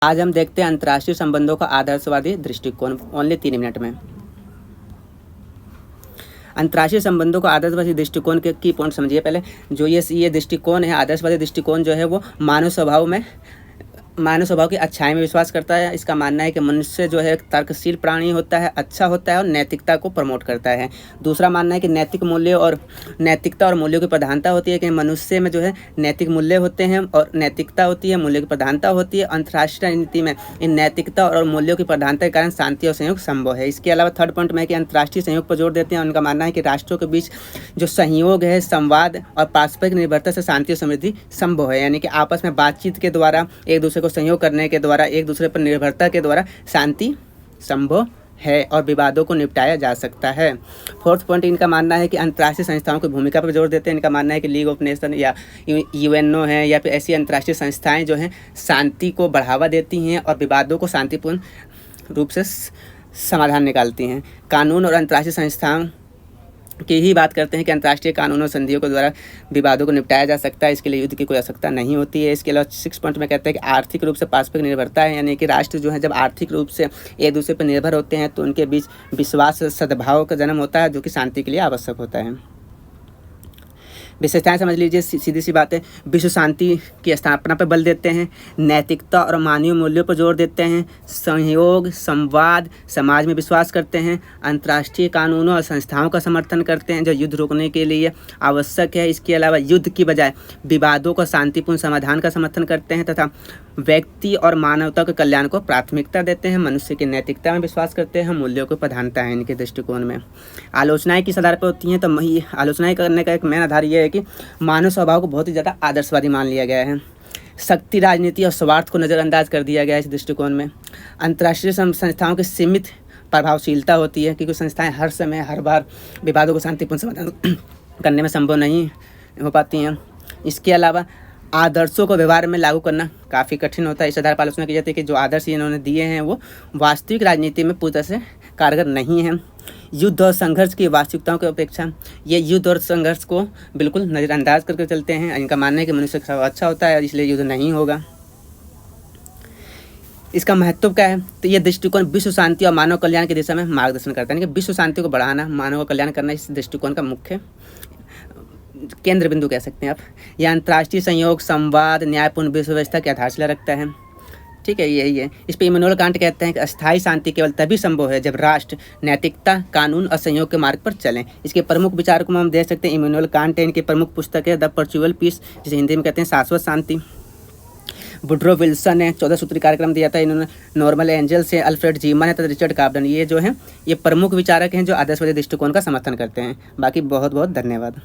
आज हम देखते हैं अंतर्राष्ट्रीय संबंधों का आदर्शवादी दृष्टिकोण, ओनली 3 मिनट में। अंतर्राष्ट्रीय संबंधों का आदर्शवादी दृष्टिकोण के की पॉइंट समझिए पहले। जो ये दृष्टिकोण है, आदर्शवादी दृष्टिकोण जो है वो मानव स्वभाव की अच्छाई में विश्वास करता है। इसका मानना है कि मनुष्य जो है तर्कशील प्राणी होता है, अच्छा होता है और नैतिकता को प्रमोट करता है। दूसरा मानना है कि नैतिकता और मूल्यों की प्रधानता होती है, कि मनुष्य में जो है नैतिक मूल्य होते हैं और नैतिकता होती है, मूल्यों की प्रधानता होती है। अंतर्राष्ट्रीय नीति में इन नैतिकता और मूल्यों की प्रधानता के कारण शांति और सहयोग संभव है। इसके अलावा थर्ड पॉइंट में कि अंतर्राष्ट्रीय सहयोग पर जोर देते हैं। उनका मानना है कि राष्ट्रों के बीच जो सहयोग है, संवाद और पारस्परिक निर्भरता से शांति और समृद्धि संभव है। यानी कि आपस में बातचीत के द्वारा, एक दूसरे को सहयोग करने के द्वारा, एक दूसरे पर निर्भरता के द्वारा शांति संभव है और विवादों को निपटाया जा सकता है। फोर्थ पॉइंट इनका मानना है कि अंतर्राष्ट्रीय संस्थाओं की भूमिका पर जोर देते हैं। इनका मानना है कि लीग ऑफ नेशन या यूएनओ है या फिर ऐसी अंतर्राष्ट्रीय संस्थाएं जो हैं शांति को बढ़ावा देती हैं और विवादों को शांतिपूर्ण रूप से समाधान निकालती हैं। कानून और अंतर्राष्ट्रीय संस्थाओं की ही बात करते हैं कि अंतर्राष्ट्रीय कानूनों और संधियों के द्वारा विवादों को निपटाया जा सकता है। इसके लिए युद्ध की कोई आवश्यकता नहीं होती है। इसके अलावा 6 पॉइंट में कहते हैं कि आर्थिक रूप से पारस्परिक निर्भरता है। यानी कि राष्ट्र जो है जब आर्थिक रूप से एक दूसरे पर निर्भर होते हैं तो उनके बीच विश्वास सद्भाव का जन्म होता है, जो कि शांति के लिए आवश्यक होता है। विशेषताएं समझ लीजिए, सीधी सी बात है। विश्व शांति की स्थापना पर बल देते हैं, नैतिकता और मानवीय मूल्यों पर जोर देते हैं, सहयोग, संवाद, समाज में विश्वास करते हैं, अंतर्राष्ट्रीय कानूनों और संस्थाओं का समर्थन करते हैं जो युद्ध रोकने के लिए आवश्यक है। इसके अलावा युद्ध की बजाय विवादों का शांतिपूर्ण समाधान का समर्थन करते हैं तथा व्यक्ति और मानवता के कल्याण को प्राथमिकता देते हैं। मनुष्य की नैतिकता में विश्वास करते हैं, मूल्यों को प्रधानता है इनके दृष्टिकोण में। आलोचनाएं किस आधार पर होती हैं, तो आलोचनाएं करने का एक मेन आधार यह है कि मानव स्वभाव को बहुत ही ज़्यादा आदर्शवादी मान लिया गया है। शक्ति, राजनीति और स्वार्थ को नज़रअंदाज कर दिया गया है इस दृष्टिकोण में। अंतर्राष्ट्रीय संस्थाओं की सीमित प्रभावशीलता होती है, क्योंकि संस्थाएं हर समय हर बार विवादों को शांतिपूर्ण समाधान करने में संभव नहीं हो पाती हैं। इसके अलावा आदर्शों को व्यवहार में लागू करना काफ़ी कठिन होता है। इस आधार पर आलोचना की जाती है कि जो आदर्श इन्होंने दिए हैं वो वास्तविक राजनीति में पूरी तरह से कारगर नहीं हैं। युद्ध और संघर्ष की वास्तविकताओं की अपेक्षा ये युद्ध और संघर्ष को बिल्कुल नज़रअंदाज करके चलते हैं। इनका मानना है कि मनुष्य का अच्छा होता है, इसलिए युद्ध नहीं होगा। इसका महत्व क्या है, तो ये दृष्टिकोण विश्व शांति और मानव कल्याण की दिशा में मार्गदर्शन करता है। यानी कि विश्व शांति को बढ़ाना, मानव का कल्याण करना इस दृष्टिकोण का मुख्य केंद्र बिंदु कह सकते हैं आप। यह अंतर्राष्ट्रीय सहयोग, संवाद, न्यायपूर्ण विश्व व्यवस्था की आधारशिला रखता है। ठीक है, यही है। इस पर इमैनुअल कांट कहते हैं कि अस्थायी शांति केवल तभी संभव है जब राष्ट्र नैतिकता, कानून और सहयोग के मार्ग पर चलें। इसके प्रमुख विचार को हम देख सकते हैं। इमैनुअल कांट है, इनकी प्रमुख पुस्तक है द परचुअल पीस, जिसे हिंदी में कहते हैं शाश्वत शांति। वुड्रो विल्सन ने 14 सूत्री कार्यक्रम दिया था। इन्होंने नॉर्मल एंजल्स है, अल्फ्रेड जीमन है तथा रिचर्ड कार्बन, ये जो हैं ये प्रमुख विचारक हैं जो आदर्शवादी दृष्टिकोण का समर्थन करते हैं। बाकी बहुत बहुत धन्यवाद।